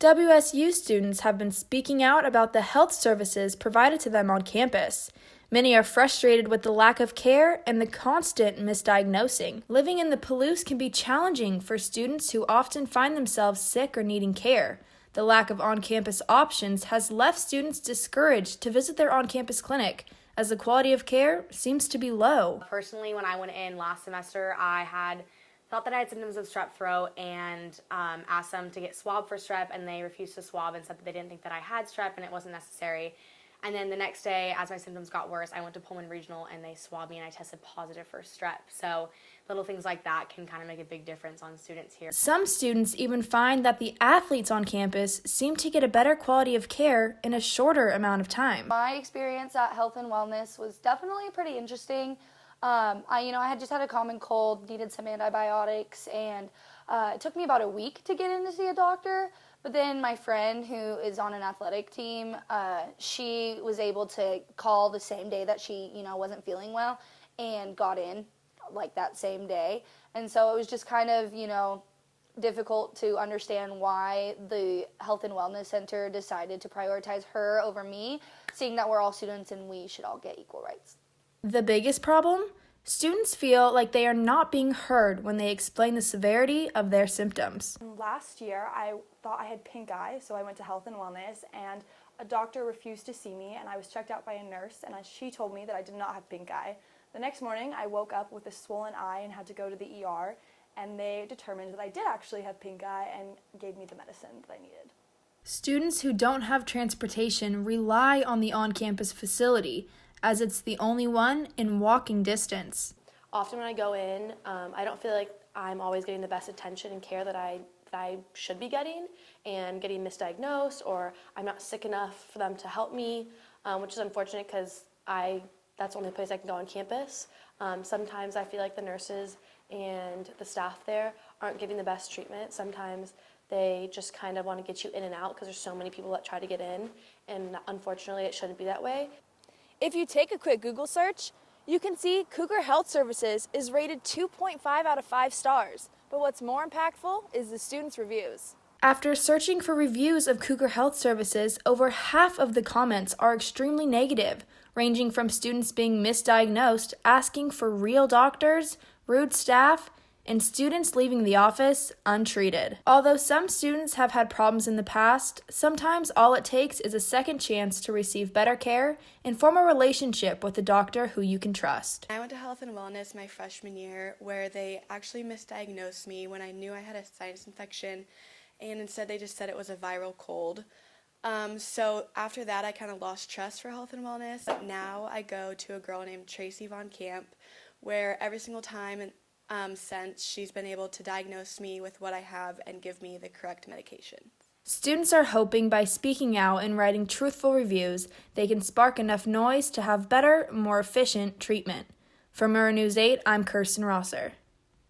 WSU students have been speaking out about the health services provided to them on campus. Many are frustrated with the lack of care and the constant misdiagnosing. Living in the Palouse can be challenging for students who often find themselves sick or needing care. The lack of on-campus options has left students discouraged to visit their on-campus clinic, as the quality of care seems to be low. Personally, when I went in last semester, I felt that I had symptoms of strep throat and asked them to get swabbed for strep, and they refused to swab and said that they didn't think that I had strep and it wasn't necessary. And then the next day, as my symptoms got worse, I went to Pullman Regional and they swabbed me and I tested positive for strep. So little things like that can kind of make a big difference on students here. Some students even find that the athletes on campus seem to get a better quality of care in a shorter amount of time. My experience at Health and Wellness was definitely pretty interesting. I had just had a common cold, needed some antibiotics, and it took me about a week to get in to see a doctor. But then my friend, who is on an athletic team, she was able to call the same day that she, wasn't feeling well, and got in like that same day. And so it was just kind of, difficult to understand why the Health and Wellness Center decided to prioritize her over me, seeing that we're all students and we should all get equal rights. The biggest problem? Students feel like they are not being heard when they explain the severity of their symptoms. Last year, I thought I had pink eye, so I went to Health and Wellness, and a doctor refused to see me, and I was checked out by a nurse, and she told me that I did not have pink eye. The next morning, I woke up with a swollen eye and had to go to the ER, and they determined that I did actually have pink eye and gave me the medicine that I needed. Students who don't have transportation rely on the on-campus facility, as it's the only one in walking distance. Often when I go in, I don't feel like I'm always getting the best attention and care that I should be getting, and getting misdiagnosed, or I'm not sick enough for them to help me, which is unfortunate because that's the only place I can go on campus. Sometimes I feel like the nurses and the staff there aren't giving the best treatment. Sometimes they just kind of want to get you in and out because there's so many people that try to get in, and unfortunately it shouldn't be that way. If you take a quick Google search, you can see Cougar Health Services is rated 2.5 out of 5 stars. But what's more impactful is the students' reviews. After searching for reviews of Cougar Health Services, over half of the comments are extremely negative, ranging from students being misdiagnosed, asking for real doctors, rude staff, and students leaving the office untreated. Although some students have had problems in the past, sometimes all it takes is a second chance to receive better care and form a relationship with a doctor who you can trust. I went to Health and Wellness my freshman year, where they actually misdiagnosed me when I knew I had a sinus infection, and instead they just said it was a viral cold. So after that, I kind of lost trust for Health and Wellness. Now I go to a girl named Tracy Von Camp, where every single time since she's been able to diagnose me with what I have and give me the correct medication. Students are hoping by speaking out and writing truthful reviews, they can spark enough noise to have better, more efficient treatment. For Mirror News 8, I'm Kirsten Rosser.